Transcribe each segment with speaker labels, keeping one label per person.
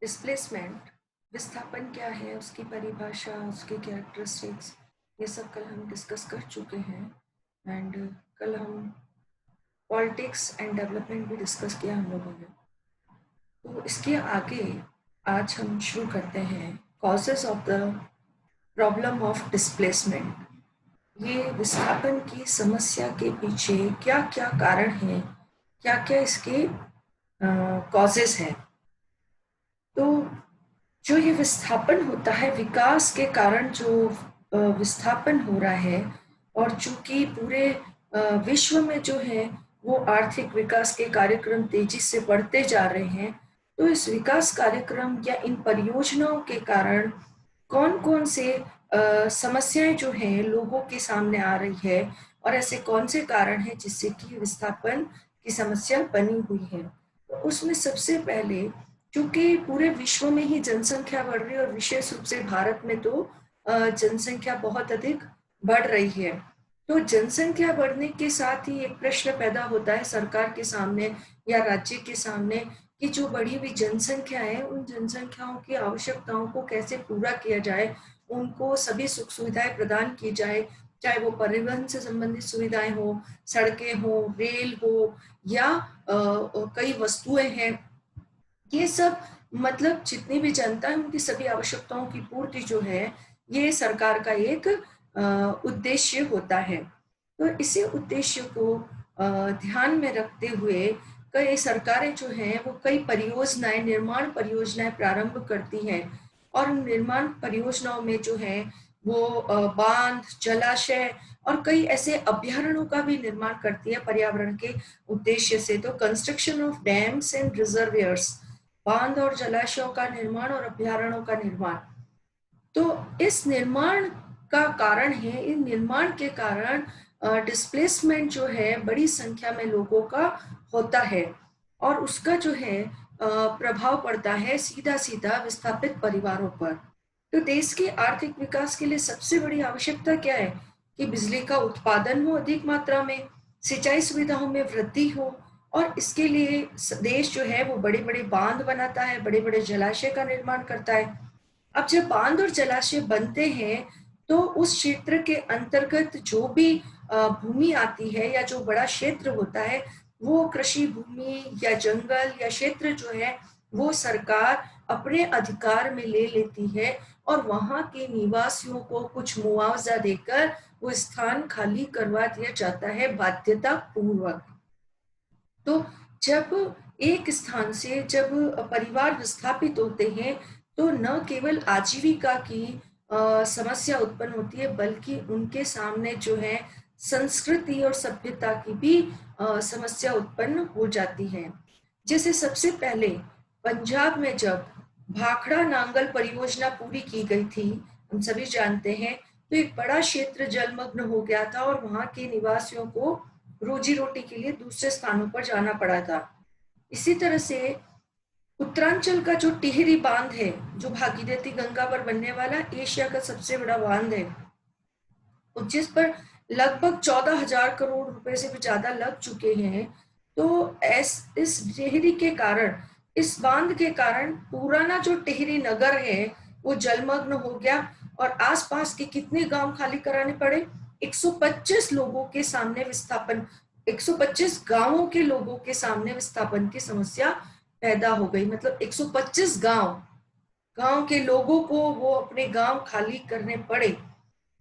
Speaker 1: Displacement विस्थापन क्या है, उसकी परिभाषा, उसके कैरेक्टरिस्टिक्स, ये सब कल हम डिस्कस कर चुके हैं। एंड कल हम पॉलिटिक्स एंड डेवलपमेंट भी डिस्कस किया हम लोगों ने। तो इसके आगे आज हम शुरू करते हैं causes of the problem of displacement. ये विस्थापन की समस्या के पीछे क्या क्या कारण हैं, क्या क्या इसके कॉजेस हैं। तो जो ये विस्थापन होता है, विकास के कारण जो विस्थापन हो रहा है, और चूंकि पूरे विश्व में जो है वो आर्थिक विकास के कार्यक्रम तेजी से बढ़ते जा रहे हैं, तो इस विकास कार्यक्रम या इन परियोजनाओं के कारण कौन कौन से समस्याएं जो हैं लोगों के सामने आ रही है, और ऐसे कौन से कारण हैं जिससे कि विस्थापन की समस्या बनी हुई है। तो उसमें सबसे पहले, क्योंकि पूरे विश्व में ही जनसंख्या बढ़ रही है और विशेष रूप से भारत में तो जनसंख्या बहुत अधिक बढ़ रही है। तो जनसंख्या बढ़ने के साथ ही एक प्रश्न पैदा होता है सरकार के सामने या राज्य के सामने कि जो बढ़ी हुई जनसंख्या है, उन जनसंख्याओं की आवश्यकताओं को कैसे पूरा किया जाए, उनको सभी सुख सुविधाएं प्रदान की जाए, चाहे वो परिवहन से संबंधित सुविधाएं हो, सड़कें हो, रेल हो, या कई वस्तुएं हैं। ये सब मतलब जितनी भी जनता है उनकी सभी आवश्यकताओं की पूर्ति जो है, ये सरकार का एक उद्देश्य होता है। तो इसी उद्देश्य को ध्यान में रखते हुए कई सरकारें जो हैं वो कई परियोजनाएं, निर्माण परियोजनाएं प्रारंभ करती हैं, और निर्माण परियोजनाओं में जो है वो बांध, जलाशय और कई ऐसे अभ्यारण्यों का भी निर्माण करती है पर्यावरण के उद्देश्य से। तो कंस्ट्रक्शन ऑफ डैम्स एंड रिजर्वियर्स, बांध और जलाशयों का निर्माण और अभ्यारण्यों का निर्माण। तो इस निर्माण का कारण है, इन निर्माण के कारण डिस्प्लेसमेंट जो है बड़ी संख्या में लोगों का होता है, और उसका जो है प्रभाव पड़ता है सीधा सीधा विस्थापित परिवारों पर। तो देश के आर्थिक विकास के लिए सबसे बड़ी आवश्यकता क्या है कि बिजली का उत्पादन हो अधिक मात्रा में, सिंचाई सुविधाओं में वृद्धि हो, और इसके लिए देश जो है वो बड़े बड़े बांध बनाता है, बड़े बड़े जलाशय का निर्माण करता है। अब जब बांध और जलाशय बनते हैं तो उस क्षेत्र के अंतर्गत जो भी भूमि आती है या जो बड़ा क्षेत्र होता है, वो कृषि भूमि या जंगल या क्षेत्र जो है वो सरकार अपने अधिकार में ले लेती है, और वहां के निवासियों को कुछ मुआवजा देकर वो स्थान खाली करवा दिया जाता है बाध्यता पूर्वक। तो जब एक स्थान से जब परिवार विस्थापित होते हैं, तो न केवल आजीविका की समस्या उत्पन्न होती है, बल्कि उनके सामने जो है संस्कृति और सभ्यता की भी समस्या उत्पन्न हो जाती है। जैसे सबसे पहले पंजाब में जब भाखड़ा नांगल परियोजना पूरी की गई थी, हम सभी जानते हैं, तो एक बड़ा क्षेत्र जलमग्न हो गया था और वहां के निवासियों को रोजी रोटी के लिए दूसरे स्थानों पर जाना पड़ा था। इसी तरह से उत्तरांचल का जो टिहरी बांध है, जो भागीरथी गंगा पर बनने वाला एशिया का सबसे बड़ा बांध है, जिस पर लगभग 14,000 करोड़ रुपए से भी ज्यादा लग चुके हैं। तो इस टिहरी के कारण, इस बांध के कारण पुराना जो टिहरी नगर है वो जलमग्न हो गया, और आसपास के कितने गांव खाली कराने पड़े? 125 लोगों के सामने विस्थापन, 125 गांवों के लोगों के सामने विस्थापन की समस्या पैदा हो गई। मतलब 125 गांव के लोगों को वो अपने गांव खाली करने पड़े।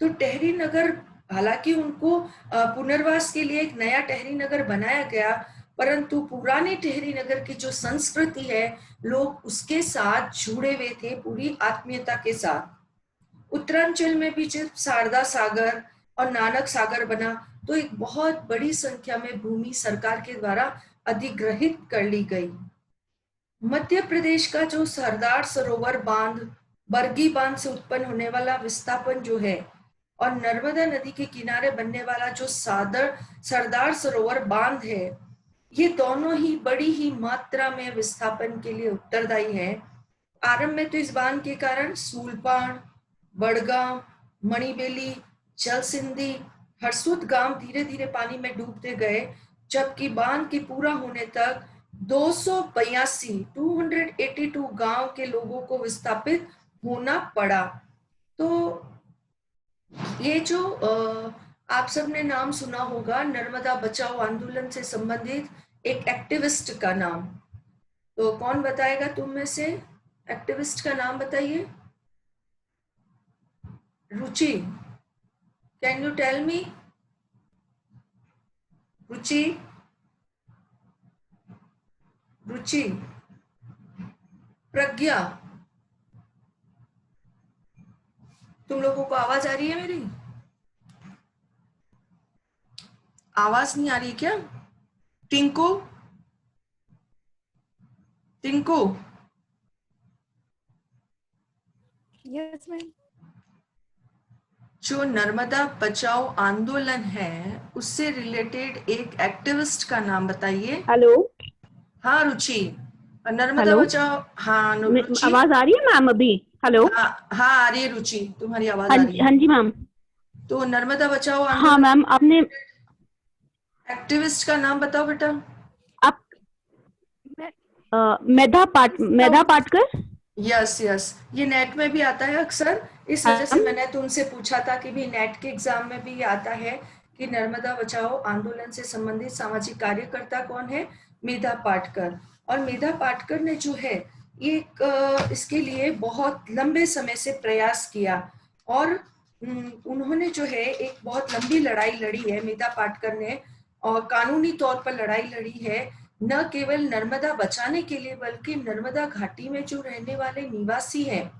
Speaker 1: तो टहरी नगर, हालांकि उनको पुनर्वास के लिए एक नया टहरी नगर बनाया गया, परंतु पुराने टहरी नगर की जो संस्कृति है, लोग उसके साथ जुड़े हुए थे पूरी आत्मीयता के साथ। उत्तरांचल में भी जब शारदा सागर और नानक सागर बना, तो एक बहुत बड़ी संख्या में भूमि सरकार के द्वारा अधिग्रहित कर ली गई। मध्य प्रदेश का जो सरदार सरोवर बांध, बरगी बांध से उत्पन्न होने वाला विस्थापन जो है, और नर्मदा नदी के किनारे बनने वाला जो सरदार सरोवर बांध है, ये दोनों ही बड़ी ही मात्रा में विस्थापन के लिए उत्तरदायी है। आरंभ में तो इस बांध के कारण सूलपाण, बड़गांव, मणिबेली, जलसिंधी, हरसुद गांव धीरे धीरे पानी में डूबते गए, जबकि बांध के पूरा होने तक 282 गांव के लोगों को विस्थापित होना पड़ा। तो ये जो आप सबने नाम सुना होगा नर्मदा बचाओ आंदोलन से संबंधित एक एक्टिविस्ट का नाम, तो कौन बताएगा तुम में से? एक्टिविस्ट का नाम बताइए। रुचि, कैन यू टेल मी? रुचि, रुचि, प्रज्ञा, तुम लोगों को आवाज आ रही है मेरी? आवाज नहीं आ रही क्या? Tinku, Tinku,
Speaker 2: yes ma'am.
Speaker 1: जो नर्मदा बचाओ आंदोलन है उससे रिलेटेड एक एक्टिविस्ट का नाम बताइए।
Speaker 3: हेलो।
Speaker 1: हाँ रुचि, नर्मदा
Speaker 3: हेलो,
Speaker 1: बचाओ। हाँ रुचि,
Speaker 3: आवाज आ रही है मैम अभी? हेलो।
Speaker 1: हाँ हाँ आ रही है रुचि, तुम्हारी आवाज
Speaker 3: हाँ
Speaker 1: आ रही है।
Speaker 3: हाँ जी मैम।
Speaker 1: तो नर्मदा बचाओ
Speaker 3: हाँ
Speaker 1: आंदोलन
Speaker 3: मैम, आपने
Speaker 1: एक्टिविस्ट का नाम बताओ बेटा।
Speaker 3: आप मेधा पाटकर।
Speaker 1: यस यस, ये नेट में भी आता है अक्सर, इस वजह से मैंने तुमसे पूछा था कि भी नेट के एग्जाम में भी आता है कि नर्मदा बचाओ आंदोलन से संबंधित सामाजिक कार्यकर्ता कौन है? मेधा पाटकर। और मेधा पाटकर ने जो है ये इसके लिए बहुत लंबे समय से प्रयास किया और उन्होंने जो है एक बहुत लंबी लड़ाई लड़ी है मेधा पाटकर ने, और कानूनी तौर पर लड़ाई लड़ी है, न केवल नर्मदा बचाने के लिए बल्कि नर्मदा घाटी में जो रहने वाले निवासी हैं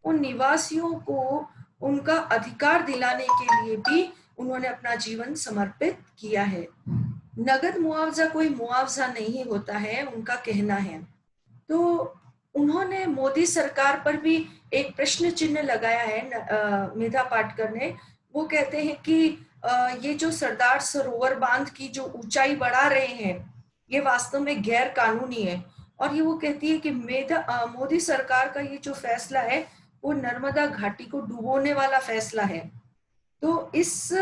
Speaker 1: उन निवासियों को उनका अधिकार दिलाने के लिए भी उन्होंने अपना जीवन समर्पित किया है। नगद मुआवजा कोई मुआवजा नहीं होता है, उनका कहना है। तो उन्होंने मोदी सरकार पर भी एक प्रश्न चिन्ह लगाया है मेधा पाटकर ने। वो कहते हैं कि ये जो सरदार सरोवर बांध की जो ऊंचाई बढ़ा रहे हैं ये वास्तव में गैर कानूनी है, और ये वो कहती है कि मोदी सरकार का ये जो फैसला है वो नर्मदा घाटी को डुबोने वाला फैसला है। तो इस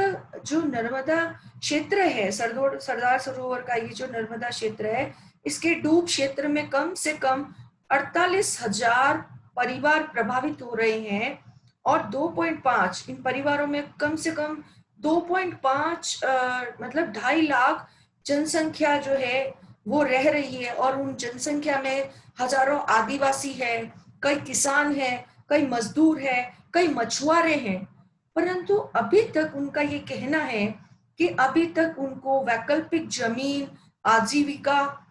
Speaker 1: जो नर्मदा क्षेत्र है सरदार सरोवर का, ये जो नर्मदा क्षेत्र है इसके डूब क्षेत्र में कम से कम 48,000 परिवार प्रभावित हो रहे हैं, और 2.5 इन परिवारों में कम से कम 2.5 मतलब 2.5 लाख जनसंख्या जो है वो रह रही है, और उन जनसंख्या में हजारों आदिवासी है, कई किसान हैं, कई मजदूर हैं, कई मछुआरे हैं। परंतु अभी तक उनका ये कहना है कि अभी तक उनको वैकल्पिक जमीन, आजीविका,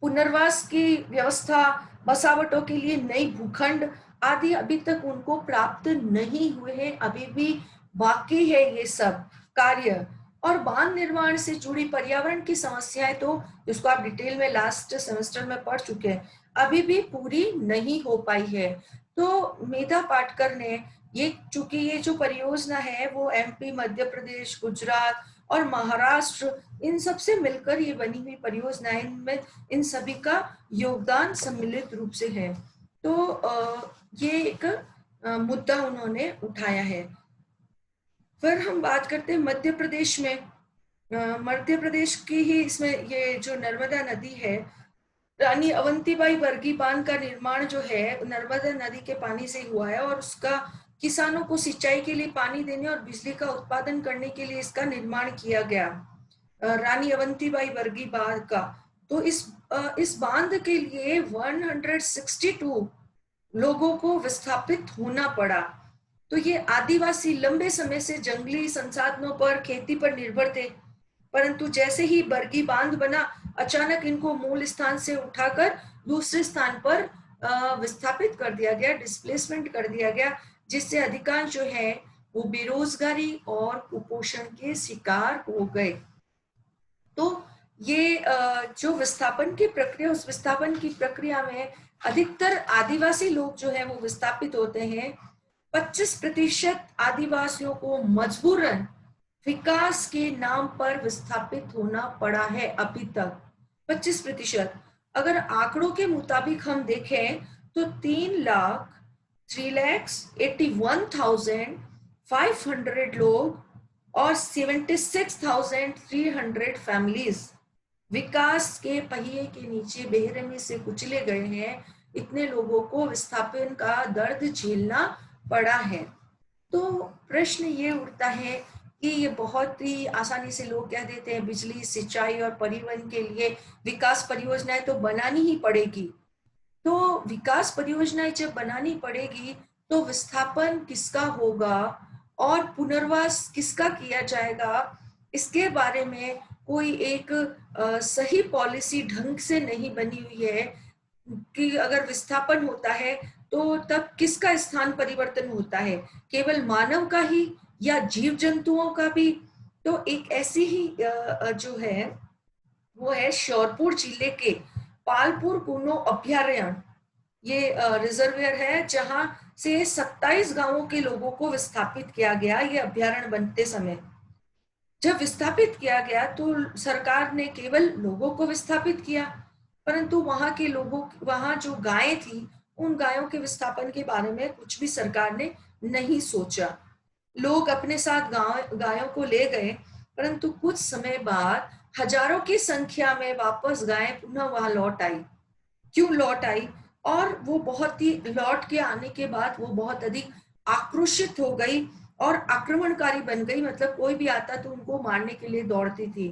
Speaker 1: पुनर्वास की व्यवस्था, बसावटों के लिए नई भूखंड आदि अभी तक उनको प्राप्त नहीं हुए हैं, अभी भी बाकी है ये सब कार्य। और बांध निर्माण से जुड़ी पर्यावरण की समस्याएं तो जिसको आप डिटेल में लास्ट सेमेस्टर में पढ़ चुके हैं, अभी भी पूरी नहीं हो पाई है। तो मेधा पाटकर ने ये, चूंकि ये जो परियोजना है वो एमपी, मध्य प्रदेश, गुजरात और महाराष्ट्र इन सब से मिलकर ये बनी हुई परियोजना है, इनमें इन सभी का योगदान सम्मिलित रूप से है। तो ये एक मुद्दा उन्होंने उठाया है। फिर हम बात करते हैं मध्य प्रदेश में। मध्य प्रदेश की ही इसमें ये जो नर्मदा नदी है, रानी अवंतीबाई बर्गी बांध का निर्माण जो है नर्मदा नदी के पानी से हुआ है, और उसका किसानों को सिंचाई के लिए पानी देने और बिजली का उत्पादन करने के लिए इसका निर्माण किया गया, रानी अवंतीबाई बर्गी बांध का। तो इस बांध के लिए 162 लोगों को विस्थापित होना पड़ा। तो ये आदिवासी लंबे समय से जंगली संसाधनों पर, खेती पर निर्भर थे, परंतु जैसे ही बरगी बांध बना अचानक इनको मूल स्थान से उठाकर दूसरे स्थान पर विस्थापित कर दिया गया, डिस्प्लेसमेंट कर दिया गया, जिससे अधिकांश जो है वो बेरोजगारी और कुपोषण के शिकार हो गए। तो ये जो विस्थापन की प्रक्रिया, उस विस्थापन की प्रक्रिया में अधिकतर आदिवासी लोग जो है वो विस्थापित होते हैं। 25% आदिवासियों को मजबूरन विकास के नाम पर विस्थापित होना पड़ा है अभी तक। 25%। अगर आंकड़ों के मुताबिक हम देखें तो 3,81,500 लोग और 76,300 फैमिलीज विकास के पहिए के नीचे बेरहमी से कुचले गए हैं, इतने लोगों को विस्थापन का दर्द झेलना पड़ा है। तो प्रश्न ये उठता है कि ये बहुत ही आसानी से लोग कह देते हैं बिजली, सिंचाई और परिवहन के लिए विकास परियोजनाएं तो बनानी ही पड़ेगी। तो विकास परियोजनाएं जब बनानी पड़ेगी तो विस्थापन किसका होगा और पुनर्वास किसका किया जाएगा, इसके बारे में कोई एक सही पॉलिसी ढंग से नहीं बनी हुई है कि अगर विस्थापन होता है तो तब किसका स्थान परिवर्तन होता है, केवल मानव का ही या जीव जंतुओं का भी। तो एक ऐसी ही जो है वो है श्योरपुर जिले के पालपुर कूनो अभ्यारण्य। ये रिजर्वियर है जहां से 27 गांवों के लोगों को विस्थापित किया गया। ये अभ्यारण्य बनते समय जब विस्थापित किया गया तो सरकार ने केवल लोगों को विस्थापित किया, परंतु वहां के लोगों, वहां जो गायें थी, उन गायों के विस्थापन के बारे में कुछ भी सरकार ने नहीं सोचा। लोग अपने साथ गायों को ले गए, परंतु कुछ समय बाद हजारों की संख्या में वापस गायें पुनः वहां लौट आई। क्यों लौट आई? और वो बहुत ही लौट के आने के बाद वो बहुत अधिक आक्रोशित हो गई और आक्रमणकारी बन गई, मतलब कोई भी आता तो उनको मारने के लिए दौड़ती थी।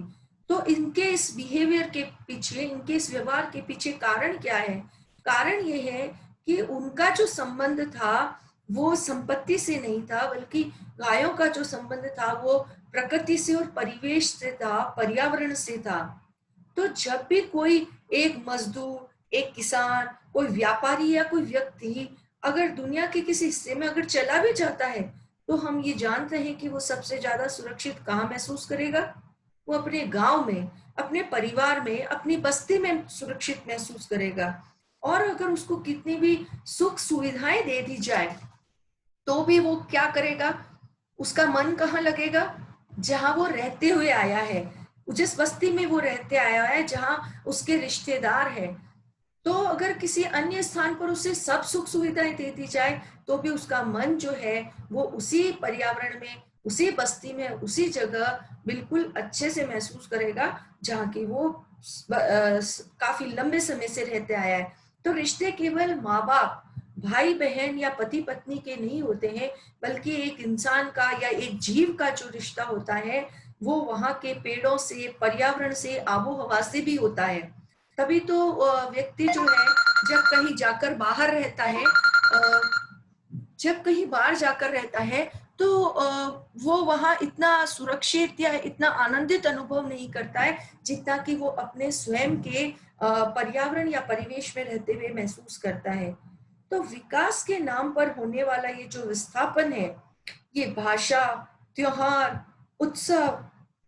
Speaker 1: तो इनके इस बिहेवियर के पीछे, इनके इस व्यवहार के पीछे कारण क्या है? कारण ये है कि उनका जो संबंध था वो संपत्ति से नहीं था, बल्कि गायों का जो संबंध था वो प्रकृति से और परिवेश से था, पर्यावरण से था। तो जब भी कोई एक मजदूर, एक किसान, कोई व्यापारी या कोई व्यक्ति अगर दुनिया के किसी हिस्से में अगर चला भी जाता है तो हम ये जानते हैं कि वो सबसे ज्यादा सुरक्षित कहाँ महसूस करेगा? वो अपने गांव में, अपने परिवार में, अपनी बस्ती में सुरक्षित महसूस करेगा। और अगर उसको कितनी भी सुख सुविधाएं दे दी जाए तो भी वो क्या करेगा? उसका मन कहाँ लगेगा? जहां वो रहते हुए आया है, जिस बस्ती में वो रहते आया है, जहां उसके रिश्तेदार हैं। तो अगर किसी अन्य स्थान पर उसे सब सुख सुविधाएं दे दी जाए तो भी उसका मन जो है वो उसी पर्यावरण में, उसी बस्ती में, उसी जगह बिल्कुल अच्छे से महसूस करेगा जहाँ की वो काफी लंबे समय से रहते आया है। तो रिश्ते केवल माँ बाप, भाई बहन या पति पत्नी के नहीं होते हैं, बल्कि एक इंसान का या एक जीव का जो रिश्ता होता है वो वहां के पेड़ों से, पर्यावरण से, आबो हवा से भी होता है। तभी तो व्यक्ति जो है जब कहीं जाकर बाहर रहता है, जब कहीं बाहर जाकर रहता है तो वो वहां इतना सुरक्षित या इतना आनंदित अनुभव नहीं करता है जितना कि वो अपने स्वयं के पर्यावरण या परिवेश में रहते हुए महसूस करता है। तो विकास के नाम पर होने वाला ये जो विस्थापन है, ये भाषा, त्योहार, उत्सव,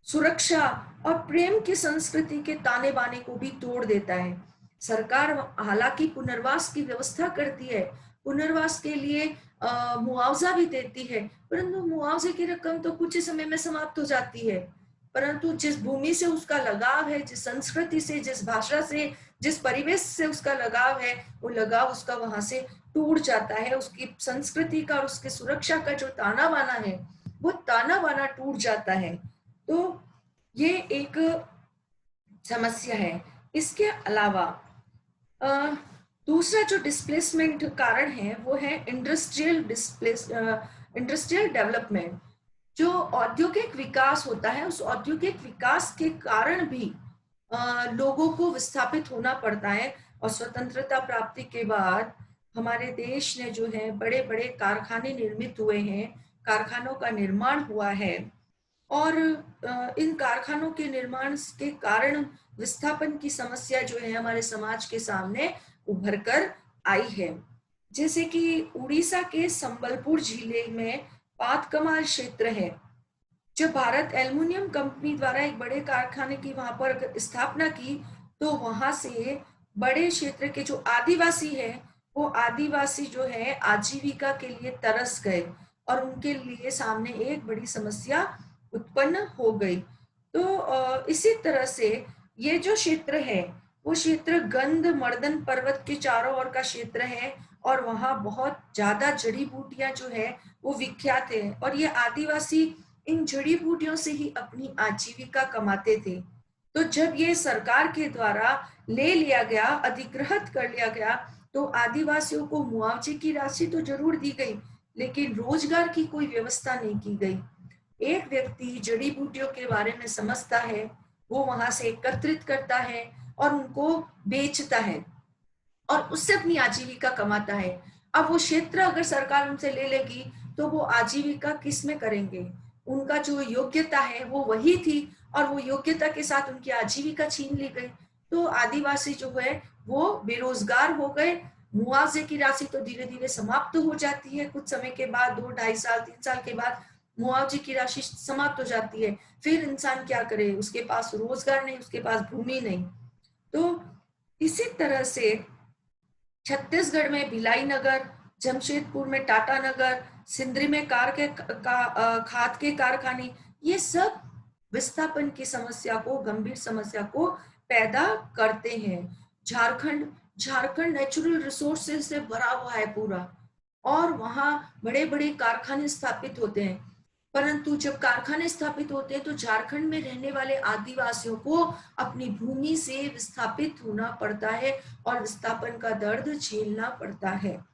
Speaker 1: सुरक्षा और प्रेम की संस्कृति के ताने बाने को भी तोड़ देता है। सरकार हालांकि पुनर्वास की व्यवस्था करती है, पुनर्वास के लिए मुआवजा भी देती है, परंतु मुआवजे की रकम तो कुछ ही समय में समाप्त हो जाती है। परंतु जिस भूमि से उसका लगाव है, जिस संस्कृति से, जिस भाषा से, जिस परिवेश से उसका लगाव है, वो लगाव उसका वहां से टूट जाता है। उसकी संस्कृति का और उसकी सुरक्षा का जो ताना बाना है वो ताना बाना टूट जाता है। तो ये एक समस्या है। इसके अलावा दूसरा जो डिस्प्लेसमेंट कारण है वो है इंडस्ट्रियल डेवलपमेंट। जो औद्योगिक विकास होता है, उस औद्योगिक विकास के कारण भी लोगों को विस्थापित होना पड़ता है। और स्वतंत्रता प्राप्ति के बाद हमारे देश ने जो है बड़े बड़े कारखाने निर्मित हुए हैं, कारखानों का निर्माण हुआ है, और इन कारखानों के निर्माण के कारण विस्थापन की समस्या जो है हमारे समाज के सामने उभर कर आई है। जैसे कि उड़ीसा के संबलपुर जिले में पातकमाल क्षेत्र है, जो भारत एल्युमिनियम कंपनी द्वारा एक बड़े कारखाने की वहां पर स्थापना की, तो वहां से बड़े क्षेत्र के जो आदिवासी है वो आदिवासी जो है आजीविका के लिए तरस गए और उनके लिए सामने एक बड़ी समस्या उत्पन्न हो गई। तो इसी तरह से ये जो क्षेत्र है वो क्षेत्र गंधमर्दन पर्वत के चारों ओर का क्षेत्र है और वहां बहुत ज्यादा जड़ी बूटियां जो है वो विख्यात है, और ये आदिवासी इन जड़ी बूटियों से ही अपनी आजीविका कमाते थे। तो जब ये सरकार के द्वारा ले लिया गया, अधिग्रहित कर लिया गया, तो आदिवासियों को मुआवजे की राशि तो जरूर दी गई, लेकिन रोजगार की कोई व्यवस्था नहीं की गई। एक व्यक्ति जड़ी बूटियों के बारे में समझता है, वो वहां से एकत्रित करता है और उनको बेचता है और उससे अपनी आजीविका कमाता है। अब वो क्षेत्र अगर सरकार उनसे ले लेगी तो वो आजीविका किस में करेंगे? उनका जो योग्यता है वो वही थी और वो योग्यता के साथ उनकी आजीविका छीन ली गई। तो आदिवासी जो है वो बेरोजगार हो गए। मुआवजे की राशि तो धीरे धीरे समाप्त हो जाती है, कुछ समय के बाद 2 ढाई साल 3 साल के बाद मुआवजे की राशि समाप्त हो जाती है। फिर इंसान क्या करे? उसके पास रोजगार नहीं, उसके पास भूमि नहीं। तो इसी तरह से छत्तीसगढ़ में भिलाई नगर, जमशेदपुर में टाटा नगर, सिंदरी में खाद के कारखाने, ये सब विस्थापन की समस्या को, गंभीर समस्या को पैदा करते हैं। झारखंड नेचुरल रिसोर्सेज से भरा हुआ है पूरा, और वहां बड़े बड़े कारखाने स्थापित होते हैं। परंतु जब कारखाने स्थापित होते हैं तो झारखंड में रहने वाले आदिवासियों को अपनी भूमि से विस्थापित होना पड़ता है और विस्थापन का दर्द झेलना पड़ता है।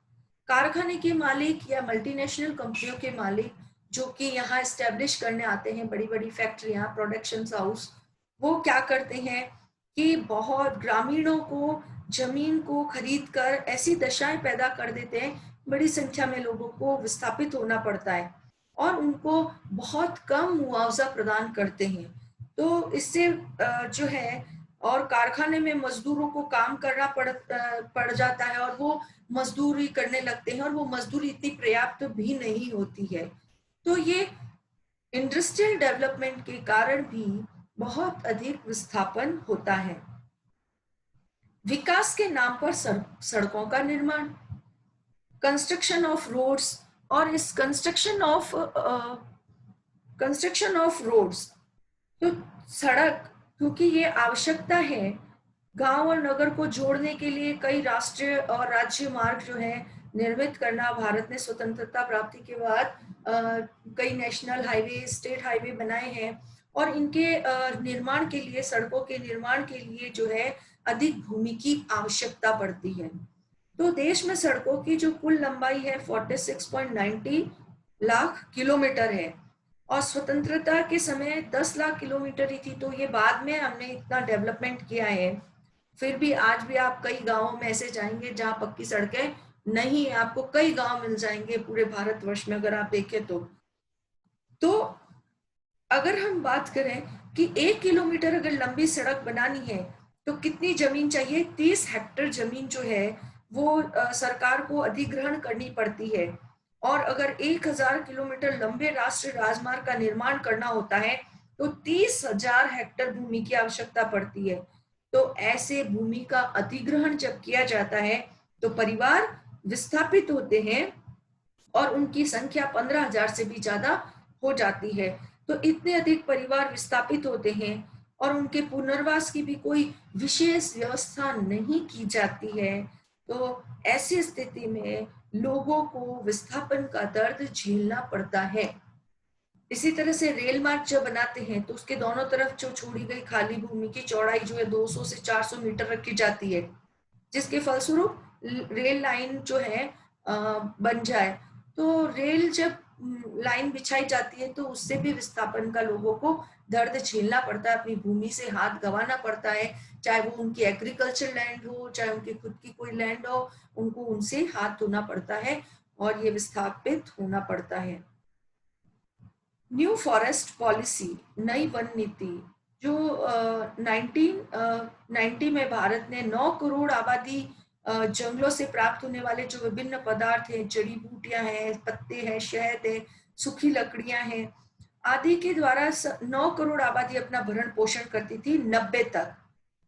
Speaker 1: कारखाने के मालिक या मल्टीनेशनल कंपनियों के मालिक जो कि यहाँ एस्टेब्लिश करने आते हैं बड़ी बड़ी फैक्ट्रियां, प्रोडक्शन हाउस, वो क्या करते हैं कि बहुत ग्रामीणों को जमीन को खरीद कर ऐसी दशाएं पैदा कर देते हैं, बड़ी संख्या में लोगों को विस्थापित होना पड़ता है और उनको बहुत कम मुआवजा प्रदान करते हैं। तो इससे जो है, और कारखाने में मजदूरों को काम करना पड़ जाता है और वो मजदूरी करने लगते हैं और वो मजदूरी इतनी पर्याप्त भी नहीं होती है। तो ये इंडस्ट्रियल डेवलपमेंट के कारण भी बहुत अधिक विस्थापन होता है। विकास के नाम पर सड़कों का निर्माण, कंस्ट्रक्शन ऑफ रोड्स, और इस कंस्ट्रक्शन ऑफ रोड्स, तो सड़क, क्योंकि ये आवश्यकता है गांव और नगर को जोड़ने के लिए, कई राष्ट्रीय और राज्य मार्ग जो है निर्मित करना। भारत ने स्वतंत्रता प्राप्ति के बाद कई नेशनल हाईवे, स्टेट हाईवे बनाए हैं और इनके निर्माण के लिए, सड़कों के निर्माण के लिए जो है अधिक भूमि की आवश्यकता पड़ती है। तो देश में सड़कों की जो कुल लंबाई है 46.90 लाख किलोमीटर है और स्वतंत्रता के समय 10 लाख किलोमीटर ही थी। तो ये बाद में हमने इतना डेवलपमेंट किया है। फिर भी आज भी आप कई गांवों में ऐसे जाएंगे जहां पक्की सड़कें नहीं है, आपको कई गांव मिल जाएंगे पूरे भारतवर्ष में अगर आप देखें तो अगर हम बात करें कि 1 किलोमीटर अगर लंबी सड़क बनानी है तो कितनी जमीन चाहिए? 30 हेक्टेयर जमीन जो है वो सरकार को अधिग्रहण करनी पड़ती है। और अगर 1000 किलोमीटर लंबे राष्ट्रीय राजमार्ग का निर्माण करना होता है तो 30,000 हेक्टेयर भूमि की आवश्यकता पड़ती है। तो ऐसे भूमि का अधिग्रहण जब किया जाता है तो परिवार विस्थापित होते हैं और उनकी संख्या 15,000 से भी ज्यादा हो जाती है। तो इतने अधिक परिवार विस्थापित होते हैं और उनके पुनर्वास की भी कोई विशेष व्यवस्था नहीं की जाती है। तो ऐसी स्थिति में लोगों को विस्थापन का दर्द झेलना पड़ता है। इसी तरह से रेल मार्ग जब बनाते हैं तो उसके दोनों तरफ जो छोड़ी गई खाली भूमि की चौड़ाई जो है 200 से 400 मीटर रखी जाती है, जिसके फलस्वरूप रेल लाइन जो है बन जाए। तो रेल जब लाइन बिछाई जाती है तो उससे भी विस्थापन का लोगों को दर्द झेलना पड़ता है, अपनी भूमि से हाथ गंवाना पड़ता है, चाहे वो उनकी एग्रीकल्चर लैंड हो, चाहे उनकी खुद की कोई लैंड हो, उनको उनसे हाथ धोना पड़ता है और ये विस्थापित होना पड़ता है। न्यू फॉरेस्ट पॉलिसी, नई वन नीति, जो 1990 में भारत ने 9 करोड़ आबादी जंगलों से प्राप्त होने वाले जो विभिन्न पदार्थ हैं, जड़ी बूटियां हैं, पत्ते हैं, शहद है, सूखी लकड़ियां हैं आदि के द्वारा 9 करोड़ आबादी अपना भरण पोषण करती थी 90 तक।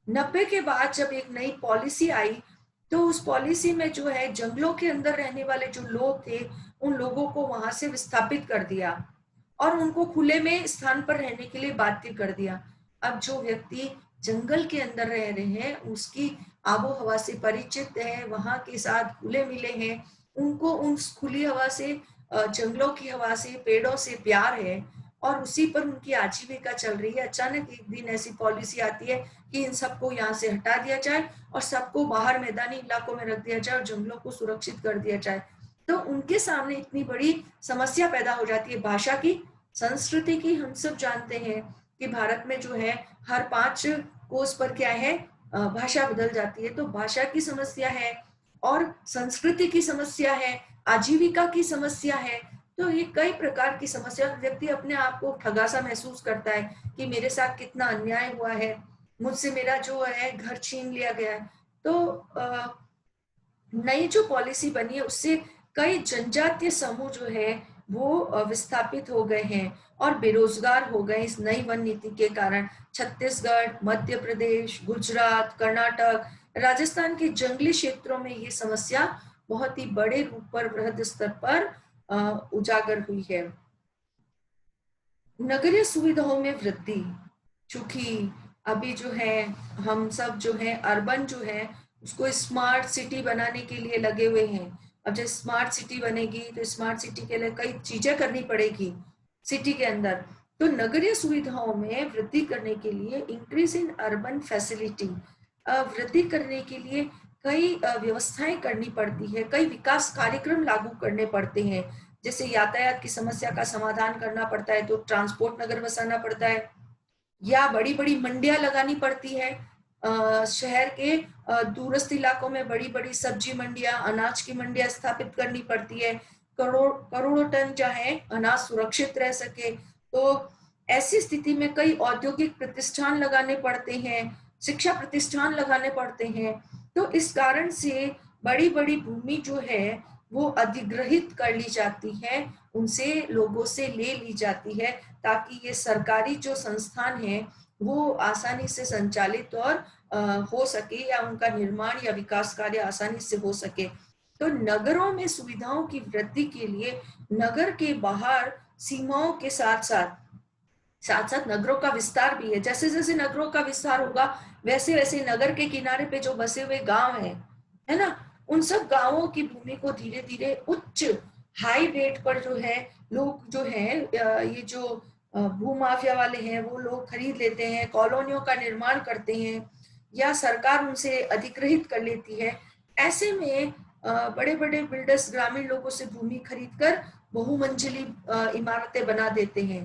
Speaker 1: 90 के बाद जब एक नई पॉलिसी आई तो उस पॉलिसी में जो है जंगलों के अंदर रहने वाले जो लोग थे उन लोगों को वहां से विस्थापित कर दिया और उनको खुले में स्थान पर रहने के लिए बाध्य कर दिया। अब जो व्यक्ति जंगल के अंदर रह रहे हैं, उसकी आबो हवा से परिचित है, वहां के साथ घुले मिले हैं, उनको उन खुली हवा से, जंगलों की हवा से, पेड़ों से प्यार है, और उसी पर उनकी आजीविका चल रही है। अचानक एक दिन ऐसी पॉलिसी आती है कि इन सबको यहाँ से हटा दिया जाए और सबको बाहर मैदानी इलाकों में रख दिया जाए और जंगलों को सुरक्षित कर दिया जाए। तो उनके सामने इतनी बड़ी समस्या पैदा हो जाती है भाषा की, संस्कृति की। हम सब जानते हैं कि भारत में जो है हर 5 कोस पर क्या है, भाषा बदल जाती है। तो भाषा की समस्या है और संस्कृति की समस्या है, आजीविका की समस्या है। तो ये कई प्रकार की समस्या, व्यक्ति अपने आप को ठगा सा महसूस करता है कि मेरे साथ कितना अन्याय हुआ है, मुझसे मेरा जो है घर छीन लिया गया है। तो नई जो पॉलिसी बनी है उससे कई जनजातीय समूह जो है वो विस्थापित हो गए हैं और बेरोजगार हो गए इस नई वन नीति के कारण। छत्तीसगढ़, मध्य प्रदेश, गुजरात, कर्नाटक, राजस्थान के जंगली क्षेत्रों में ये समस्या बहुत ही बड़े रूप पर, बृहद स्तर पर उजागर हुई है। नगरीय सुविधाओं में वृद्धि, चूंकि अभी जो है हम सब जो है अर्बन जो है उसको स्मार्ट सिटी बनाने के लिए लगे हुए हैं। अब जब स्मार्ट सिटी बनेगी तो स्मार्ट सिटी के लिए कई चीजें करनी पड़ेगी सिटी के अंदर। तो नगरीय सुविधाओं में वृद्धि करने के लिए, इंक्रीज इन अर्बन फैसिलिटी, वृद्धि करने के लिए कई व्यवस्थाएं करनी पड़ती है, कई विकास कार्यक्रम लागू करने पड़ते हैं। जैसे यातायात की समस्या का समाधान करना पड़ता है तो ट्रांसपोर्ट नगर बसाना पड़ता है, या बड़ी बड़ी मंडियां लगानी पड़ती है। शहर के दूरस्थ इलाकों में बड़ी बड़ी सब्जी मंडियां, अनाज की मंडियां स्थापित करनी पड़ती है, करोड़ों टन जो है अनाज सुरक्षित रह सके। तो ऐसी स्थिति में कई औद्योगिक प्रतिष्ठान लगाने पड़ते हैं, शिक्षा प्रतिष्ठान लगाने पड़ते हैं। तो इस कारण से बड़ी बड़ी भूमि जो है वो अधिग्रहित कर ली जाती है, उनसे लोगों से ले ली जाती है, ताकि ये सरकारी जो संस्थान है वो आसानी से संचालित और हो सके, या उनका निर्माण या विकास कार्य आसानी से हो सके। तो नगरों में सुविधाओं की वृद्धि के लिए नगर के बाहर सीमाओं के साथ साथ नगरों का विस्तार भी है। जैसे जैसे नगरों का विस्तार होगा वैसे वैसे नगर के किनारे पे जो बसे हुए गांव है ना, उन सब गांवों की भूमि को धीरे धीरे उच्च हाई रेट पर जो है लोग जो है ये जो भूमाफिया वाले हैं वो लोग खरीद लेते हैं, कॉलोनियों का निर्माण करते हैं, या सरकार उनसे अधिग्रहित कर लेती है। ऐसे में बड़े बड़े बिल्डर्स ग्रामीण लोगों से भूमि खरीदकर बहुमंजिली इमारतें बना देते हैं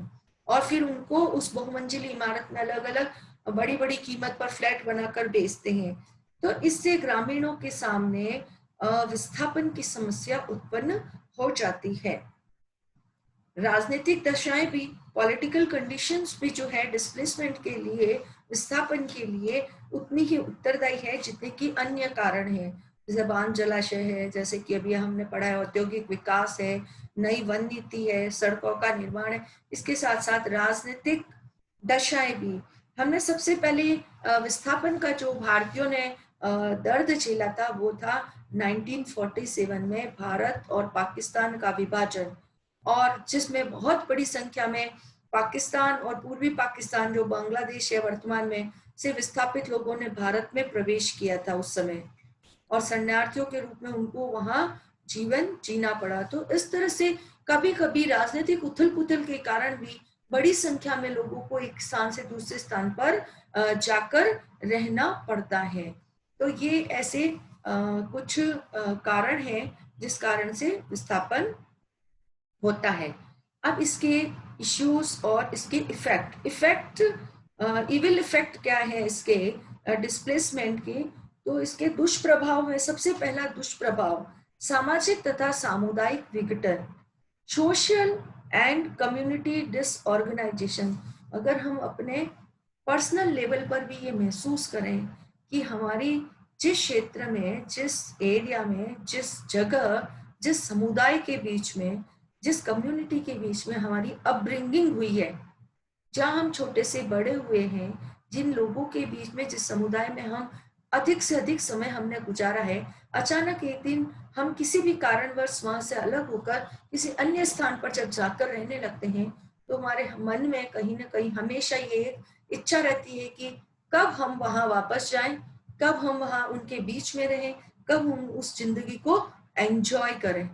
Speaker 1: और फिर उनको उस बहुमंजिली इमारत में अलग अलग बड़ी बड़ी कीमत पर फ्लैट बनाकर बेचते हैं। तो इससे ग्रामीणों के सामने विस्थापन की समस्या उत्पन्न हो जाती है। राजनीतिक दशाएं भी, पॉलिटिकल कंडीशंस भी जो है डिस्प्लेसमेंट के लिए, विस्थापन के लिए उतनी ही उत्तरदायी है जितने कि अन्य कारण है। जैसे बांध जलाशय है, जैसे कि अभी हमने पढ़ा है, औद्योगिक विकास है, नई वन नीति है, सड़कों का निर्माण है। इसके साथ साथ राजनीतिक दशाएं भी। हमने सबसे पहले विस्थापन का जो भारतीयों ने दर्द झेला था वो था 1947 में भारत और पाकिस्तान का विभाजन, और जिसमें बहुत बड़ी संख्या में पाकिस्तान और पूर्वी पाकिस्तान जो बांग्लादेश है वर्तमान में से विस्थापित लोगों ने भारत में प्रवेश किया था उस समय, और शरणार्थियों के रूप में उनको वहां जीवन जीना पड़ा। तो इस तरह से कभी कभी राजनीतिक उथल पुथल के कारण भी बड़ी संख्या में लोगों को एक स्थान से दूसरे स्थान पर जाकर रहना पड़ता है। तो ये ऐसे कुछ कारण हैं जिस कारण से विस्थापन होता है। अब इसके इश्यूज और इसके इफेक्ट इविल इफेक्ट क्या है इसके डिस्प्लेसमेंट के। तो इसके दुष्प्रभाव में सबसे पहला दुष्प्रभाव सामाजिक तथा सामुदायिक विघटन, सोशल एंड कम्युनिटी डिसऑर्गेनाइजेशन। अगर हम अपने पर्सनल लेवल पर भी ये महसूस करें कि हमारी जिस क्षेत्र में, जिस एरिया में, जिस जगह, जिस समुदाय के बीच में, जिस कम्युनिटी के बीच में हमारी अपब्रिंगिंग हुई है, जहाँ हम छोटे से बड़े हुए हैं, जिन लोगों के बीच में, जिस समुदाय में हम अधिक से अधिक समय हमने गुजारा है, अचानक एक दिन हम किसी भी कारणवश वहां से अलग होकर किसी अन्य स्थान पर जब जाकर रहने लगते हैं तो हमारे मन में कहीं ना कहीं हमेशा ये इच्छा रहती है कि कब हम वहां वापस जाएं, कब हम वहां उनके बीच में रहें, कब हम उस जिंदगी को एंजॉय करें।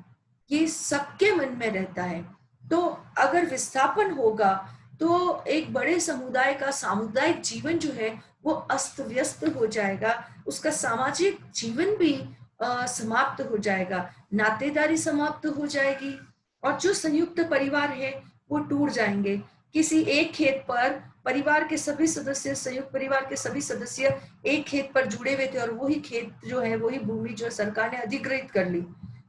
Speaker 1: ये सबके मन में रहता है। तो अगर विस्थापन होगा तो एक बड़े समुदाय का सामुदायिक जीवन जो है वो अस्त व्यस्त हो जाएगा, उसका सामाजिक जीवन भी समाप्त हो जाएगा, नातेदारी समाप्त हो जाएगी और जो संयुक्त परिवार है वो टूट जाएंगे। किसी एक खेत पर परिवार के सभी सदस्य, संयुक्त परिवार के सभी सदस्य एक खेत पर जुड़े हुए थे और वही खेत जो है, वही भूमि जो सरकार ने अधिग्रहित कर ली।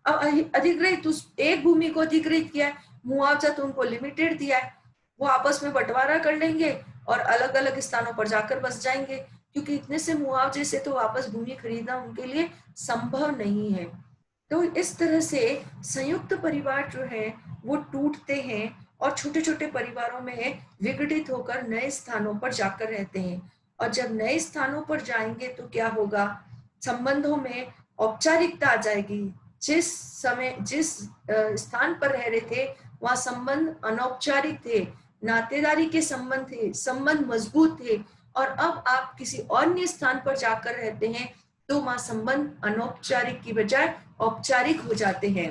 Speaker 1: अब अधिग्रहित उस एक भूमि को अधिग्रहित किया है, मुआवजा तो उनको लिमिटेड दिया है, वो आपस में बंटवारा कर लेंगे और अलग अलग स्थानों पर जाकर बस जाएंगे, क्योंकि इतने से मुआवजे से तो वापस भूमि खरीदना उनके लिए संभव नहीं है। तो इस तरह से संयुक्त परिवार जो है वो टूटते हैं और छोटे छोटे परिवारों में विघटित होकर नए स्थानों पर जाकर रहते हैं। और जब नए स्थानों पर जाएंगे तो क्या होगा, संबंधों में औपचारिकता आ जाएगी। जिस समय जिस स्थान पर रह रहे थे वहां संबंध अनौपचारिक थे, नातेदारी के संबंध थे, संबंध मजबूत थे, और अब आप किसी अन्य स्थान पर जाकर रहते हैं तो वहां संबंध अनौपचारिक की बजाय औपचारिक हो जाते हैं।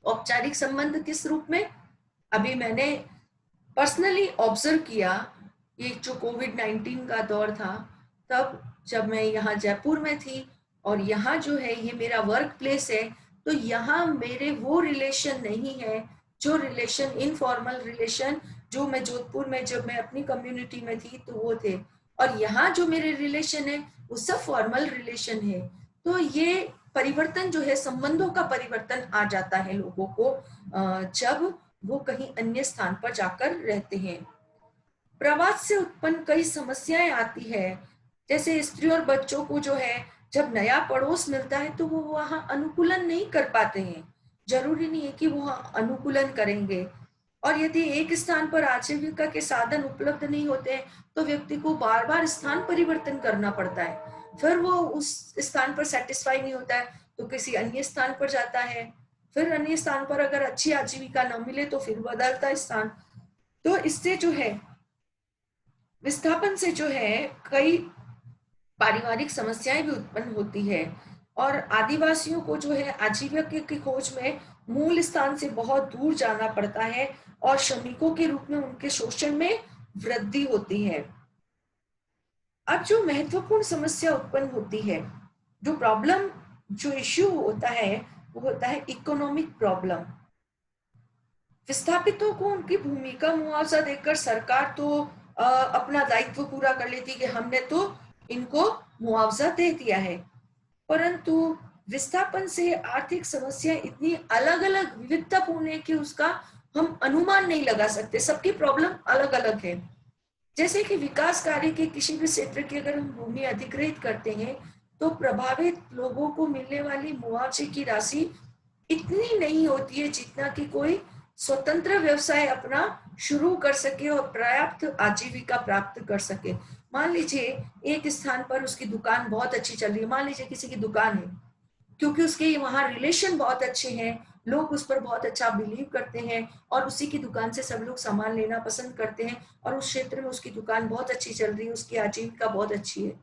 Speaker 1: औपचारिक संबंध किस रूप में, अभी मैंने पर्सनली ऑब्जर्व किया, ये जो कोविड-19 का दौर था, तब जब मैं यहाँ जयपुर में थी और यहाँ जो है ये मेरा वर्क प्लेस है, तो यहाँ मेरे वो रिलेशन नहीं है जो रिलेशन, इनफॉर्मल रिलेशन जो मैं जोधपुर में जब मैं अपनी कम्युनिटी में थी तो वो थे, और यहाँ जो मेरे रिलेशन है वो सब फॉर्मल रिलेशन है। तो ये परिवर्तन जो है, संबंधों का परिवर्तन आ जाता है लोगों को जब वो कहीं अन्य स्थान पर जाकर रहते हैं। प्रवास से उत्पन्न कई समस्याएं आती है, जैसे स्त्री और बच्चों को जो है जब नया पड़ोस मिलता है तो वो वहाँ अनुकूलन नहीं कर पाते हैं, जरूरी नहीं है कि वो वहाँ अनुकूलन करेंगे, और यदि एक स्थान पर आजीविका के साधन उपलब्ध नहीं होते हैं तो व्यक्ति को बार बार स्थान परिवर्तन करना पड़ता है, फिर वो उस स्थान पर सेटिस्फाई नहीं होता है तो किसी अन्य स्थान पर जाता है, फिर अन्य स्थान पर अगर अच्छी आजीविका न मिले तो फिर बदलता है स्थान। तो इससे जो है विस्थापन से जो है कई पारिवारिक समस्याएं भी उत्पन्न होती है, और आदिवासियों को जो है आजीविका की खोज में मूल स्थान से बहुत दूर जाना पड़ता है और श्रमिकों के रूप में उनके शोषण में वृद्धि होती है। अब जो महत्वपूर्ण समस्या उत्पन्न होती है, जो प्रॉब्लम, जो इश्यू होता है वो होता है इकोनॉमिक प्रॉब्लम। विस्थापितों को उनकी भूमि का मुआवजा देकर सरकार तो अपना दायित्व पूरा कर लेती कि हमने तो इनको मुआवजा दे दिया है, परंतु विस्थापन से आर्थिक समस्या इतनी अलग अलग विविधतापूर्ण है कि उसका हम अनुमान नहीं लगा सकते, सबकी प्रॉब्लम अलग अलग है। जैसे कि विकास कार्य के किसी भी क्षेत्र की अगर हम भूमि अधिग्रहित करते हैं तो प्रभावित लोगों को मिलने वाली मुआवजे की राशि इतनी नहीं होती है जितना कि कोई स्वतंत्र व्यवसाय अपना शुरू कर सके और पर्याप्त आजीविका प्राप्त कर सके। मान लीजिए एक स्थान पर उसकी दुकान बहुत अच्छी चल रही है, मान लीजिए किसी की दुकान है, क्योंकि उसके वहां रिलेशन बहुत अच्छे हैं, लोग उस पर बहुत अच्छा बिलीव करते हैं और उसी की दुकान से सब लोग सामान लेना पसंद करते हैं, और उस क्षेत्र में उसकी दुकान बहुत अच्छी चल रही है, उसकी आजीविका बहुत अच्छी है।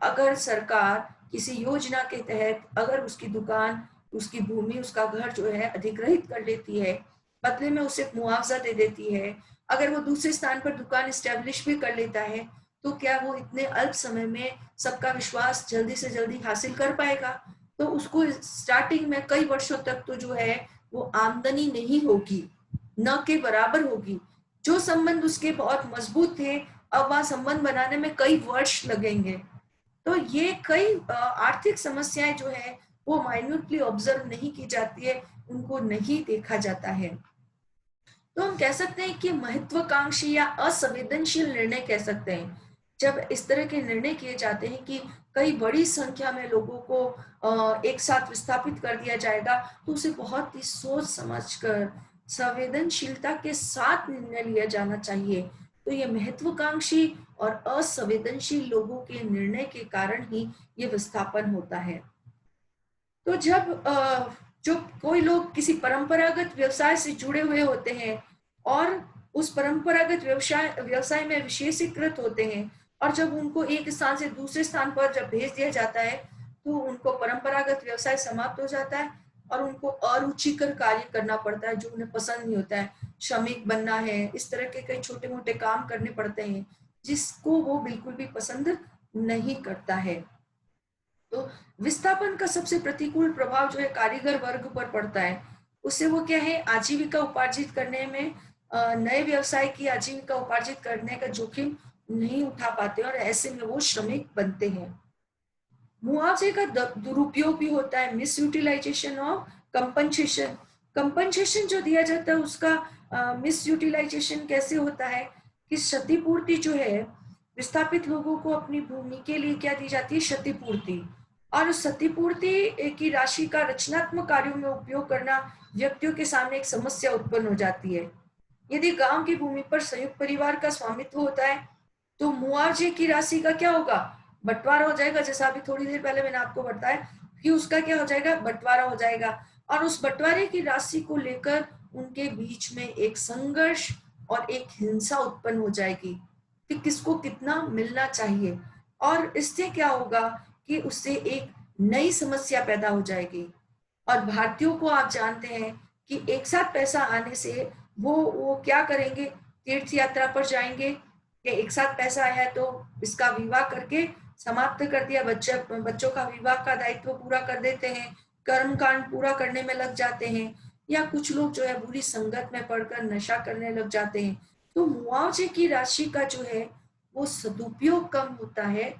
Speaker 1: अगर सरकार किसी योजना के तहत अगर उसकी दुकान, उसकी भूमि, उसका घर जो है अधिग्रहित कर लेती है, बदले में उसे मुआवजा दे देती है, अगर वो दूसरे स्थान पर दुकान स्टैब्लिश भी कर लेता है, तो क्या वो इतने अल्प समय में सबका विश्वास जल्दी से जल्दी हासिल कर पाएगा? तो उसको स्टार्टिंग में कई वर्षों तक तो जो है वो आमदनी नहीं होगी, न के बराबर होगी। जो संबंध उसके बहुत मजबूत थे, अब वह संबंध बनाने में कई वर्ष लगेंगे। तो ये कई आर्थिक समस्याएं जो है वो माइन्यूटली ऑब्जर्व नहीं की जाती है, उनको नहीं देखा जाता है। तो हम कह सकते हैं कि महत्वाकांक्षी या असंवेदनशील निर्णय कह सकते हैं। जब इस तरह के निर्णय किए जाते हैं कि कई बड़ी संख्या में लोगों को एक साथ विस्थापित कर दिया जाएगा, तो उसे बहुत ही सोच समझकर संवेदनशीलता के साथ निर्णय लिया जाना चाहिए। तो ये महत्वाकांक्षी और असंवेदनशील लोगों के निर्णय के कारण ही ये विस्थापन होता है। तो जब जो कोई लोग किसी परंपरागत व्यवसाय से जुड़े हुए होते हैं और उस परंपरागत व्यवसाय में विशेषीकृत होते हैं, और जब उनको एक स्थान से दूसरे स्थान पर जब भेज दिया जाता है तो उनको परंपरागत व्यवसाय समाप्त हो जाता है और उनको अरुचिकर कार्य करना पड़ता है जो उन्हें पसंद नहीं होता है। श्रमिक बनना है, इस तरह के कई छोटे मोटे काम करने पड़ते हैं जिसको वो बिल्कुल भी पसंद नहीं करता है। तो विस्थापन का सबसे प्रतिकूल प्रभाव जो है कारीगर वर्ग पर पड़ता है। उससे वो क्या है, आजीविका उपार्जित करने में, नए व्यवसाय की आजीविका उपार्जित करने का जोखिम नहीं उठा पाते और ऐसे में वो श्रमिक बनते हैं। मुआवजे का दुरुपयोग भी होता है, misutilisation of compensation. Compensation जो दिया जाता है उसका मिस यूटिलाइजेशन कैसे होता है कि क्षतिपूर्ति जो है, विस्थापित लोगों को अपनी भूमि के लिए क्या दी जाती है, क्षतिपूर्ति, और उस क्षतिपूर्ति की राशि का रचनात्मक कार्यों में उपयोग करना व्यक्तियों के सामने एक समस्या उत्पन्न हो जाती है। यदि गांव की भूमि पर संयुक्त परिवार का स्वामित्व होता है तो मुआवजे की राशि का क्या होगा, बंटवारा हो जाएगा। जैसा अभी थोड़ी देर पहले मैंने आपको बताया कि उसका क्या हो जाएगा, बंटवारा हो जाएगा, और उस बंटवारे की राशि को लेकर उनके बीच में एक संघर्ष और एक हिंसा उत्पन्न हो जाएगी कि किसको कितना मिलना चाहिए, और इससे क्या होगा कि उससे एक नई समस्या पैदा हो जाएगी। और भारतीयों को आप जानते हैं कि एक साथ पैसा आने से वो क्या करेंगे, तीर्थ यात्रा पर जाएंगे कि एक साथ पैसा आया तो इसका विवाह करके समाप्त कर दिया, बच्चों का विवाह का दायित्व पूरा कर देते हैं, कर्मकांड पूरा करने में लग जाते हैं, या कुछ लोग जो है बुरी संगत में पड़कर नशा करने लग जाते हैं। तो मुआवजे की राशि का जो है वो सदुपयोग कम होता है,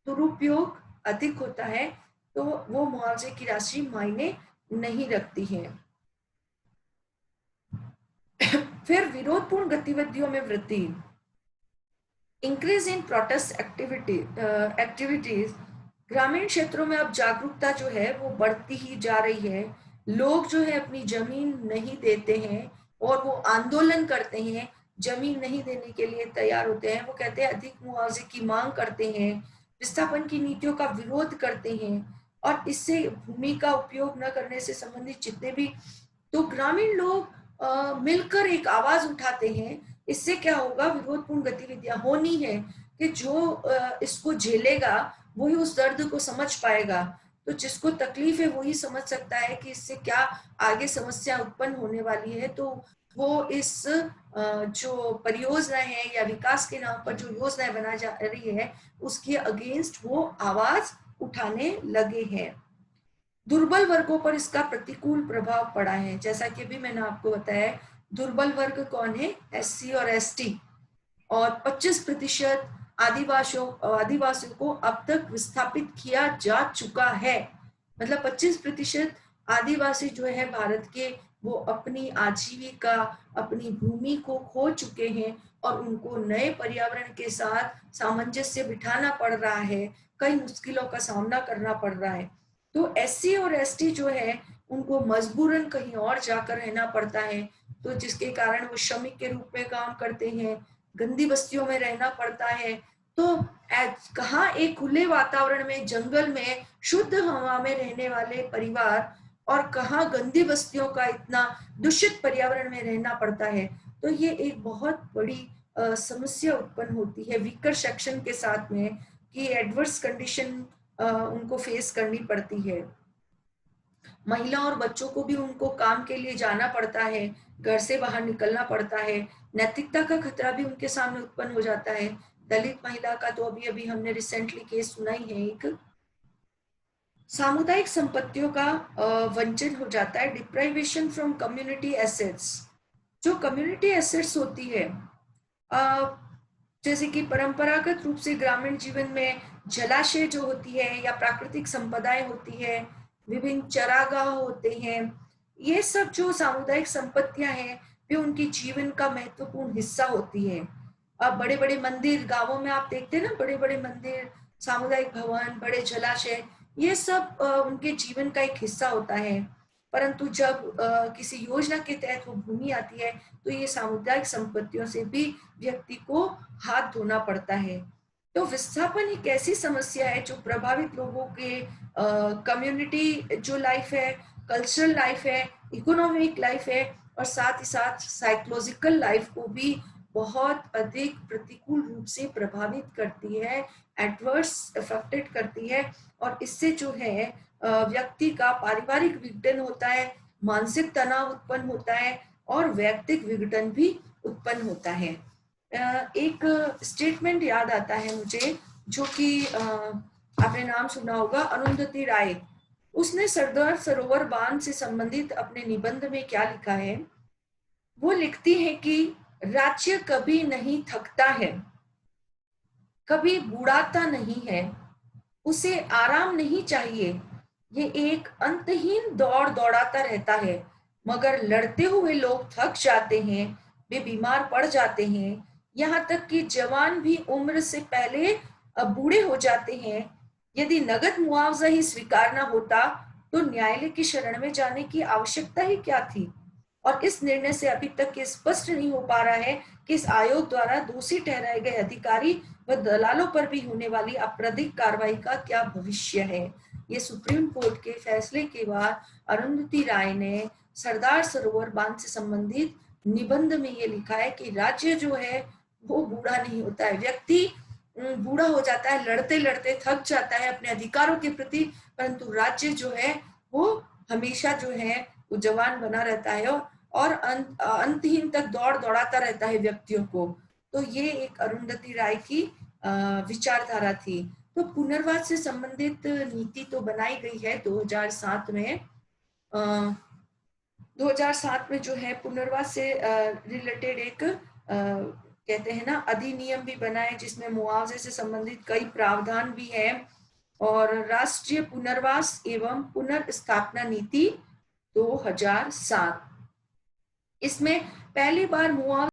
Speaker 1: दुरुपयोग अधिक होता है, तो वो मुआवजे की राशि मायने नहीं रखती है। फिर विरोधपूर्ण गतिविधियों में वृद्धि, इंक्रीज इन प्रोटेस्ट एक्टिविटीज। ग्रामीण क्षेत्रों में अब जागरूकता जो है वो बढ़ती ही जा रही है। लोग जो है अपनी जमीन नहीं देते हैं और वो आंदोलन करते हैं, जमीन नहीं देने के लिए तैयार होते हैं। वो कहते हैं अधिक मुआवजे की मांग करते हैं, विस्थापन की नीतियों का विरोध करते हैं, और इससे भूमि का उपयोग न करने से संबंधित जितने भी, तो ग्रामीण लोग मिलकर एक आवाज उठाते हैं। इससे क्या होगा, विरोधपूर्ण गतिविधियां होनी है कि जो इसको झेलेगा वही उस दर्द को समझ पाएगा। तो जिसको तकलीफ है वही समझ सकता है कि इससे क्या आगे समस्या उत्पन्न होने वाली है। तो वो इस जो परियोजना है या विकास के नाम पर जो योजनाएं बना जा रही है उसके अगेंस्ट वो आवाज उठाने लगे हैं। दुर्बल वर्गों पर इसका प्रतिकूल प्रभाव पड़ा है। जैसा कि अभी मैंने आपको बताया, दुर्बल वर्ग कौन है, एससी और एसटी, और 25% आदिवासियों को अब तक विस्थापित किया जा चुका है। मतलब 25% आदिवासी जो है भारत के, वो अपनी आजीविका, अपनी भूमि को खो चुके हैं और उनको नए पर्यावरण के साथ सामंजस्य बिठाना पड़ रहा है, कई मुश्किलों का सामना करना पड़ रहा है। तो एससी और एसटी जो है उनको मजबूरन कहीं और जाकर रहना पड़ता है, तो जिसके कारण वो श्रमिक के रूप में काम करते हैं, गंदी बस्तियों में रहना पड़ता है। तो कहाँ एक खुले वातावरण में, जंगल में, शुद्ध हवा में रहने वाले परिवार, और कहाँ गंदी बस्तियों का इतना दूषित पर्यावरण में रहना पड़ता है। तो ये एक बहुत बड़ी समस्या उत्पन्न होती है वीकर सेक्शन के साथ में, कि एडवर्स कंडीशन उनको फेस करनी पड़ती है। महिला और बच्चों को भी उनको काम के लिए जाना पड़ता है, घर से बाहर निकलना पड़ता है, नैतिकता का खतरा भी उनके सामने उत्पन्न हो जाता है। दलित महिला का तो अभी अभी हमने रिसेंटली केस सुना ही है एक। सामुदायिक संपत्तियों का वंचन हो जाता है, डिप्राइवेशन फ्रॉम कम्युनिटी एसेट्स। जो कम्युनिटी एसेट्स होती है, जैसे कि परंपरागत रूप से ग्रामीण जीवन में जलाशय जो होती है या प्राकृतिक संपदाएं होती है, विभिन्न चरागाह होते हैं, ये सब जो सामुदायिक संपत्तियां हैं वे उनके जीवन का महत्वपूर्ण हिस्सा होती है। अब बड़े बड़े मंदिर गांवों में आप देखते हैं ना, बड़े बड़े मंदिर, सामुदायिक भवन, बड़े जलाशय, ये सब उनके जीवन का एक हिस्सा होता है। परंतु जब किसी योजना के तहत वो भूमि आती है तो ये सामुदायिक संपत्तियों से भी व्यक्ति को हाथ धोना पड़ता है। तो विस्थापन एक ऐसी समस्या है जो प्रभावित लोगों के कम्युनिटी जो लाइफ है, कल्चरल लाइफ है, इकोनॉमिक लाइफ है, और साथ ही साथ साइकोलॉजिकल लाइफ को भी बहुत अधिक प्रतिकूल रूप से प्रभावित करती है, एडवर्स अफेक्टेड करती है। और इससे जो है व्यक्ति का पारिवारिक विघटन होता है, मानसिक तनाव उत्पन्न होता है, और वैयक्तिक विघटन भी उत्पन्न होता है। एक स्टेटमेंट याद आता है मुझे, जो कि आपने नाम सुना होगा, अरुंधति राय। उसने सरदार सरोवर बांध से संबंधित अपने निबंध में क्या लिखा है? वो लिखती है कि राज्य कभी नहीं थकता है, कभी बुढ़ाता नहीं है, उसे आराम नहीं चाहिए, ये एक अंतहीन दौड़ दौड़ाता रहता है। मगर लड़ते हुए लोग थक जाते हैं, वे बीमार पड़ जाते हैं, यहाँ तक कि जवान भी उम्र से पहले अब बूढ़े हो जाते हैं। यदि नगद मुआवजा ही स्वीकार न होता तो न्यायालय की शरण में जाने की आवश्यकता ही क्या थी? और इस निर्णय से अभी तक ये स्पष्ट नहीं हो पा रहा है कि इस आयोग द्वारा दोषी ठहराए गए अधिकारी व दलालों पर भी होने वाली आपराधिक कार्रवाई का क्या भविष्य है। ये सुप्रीम कोर्ट के फैसले के बाद अरुंधति राय ने सरदार सरोवर बांध से संबंधित निबंध में ये लिखा है कि राज्य जो है वो बूढ़ा नहीं होता है, व्यक्ति बूढ़ा हो जाता है, लड़ते लड़ते थक जाता है अपने अधिकारों के प्रति, परंतु राज्य जो है वो हमेशा जो है वो जवान बना रहता है और अंतहीन तक दौड़ दौड़ाता रहता है व्यक्तियों को। तो ये एक अरुंधति राय की विचारधारा थी। तो पुनर्वास से संबंधित नीति तो बनाई गई है 2007 में। 2007 में जो है पुनर्वास से रिलेटेड एक कहते हैं ना अधिनियम भी बना है, जिसमें मुआवजे से संबंधित कई प्रावधान भी है। और राष्ट्रीय पुनर्वास एवं पुनर्स्थापना नीति 2007, इसमें पहली बार मुआवजा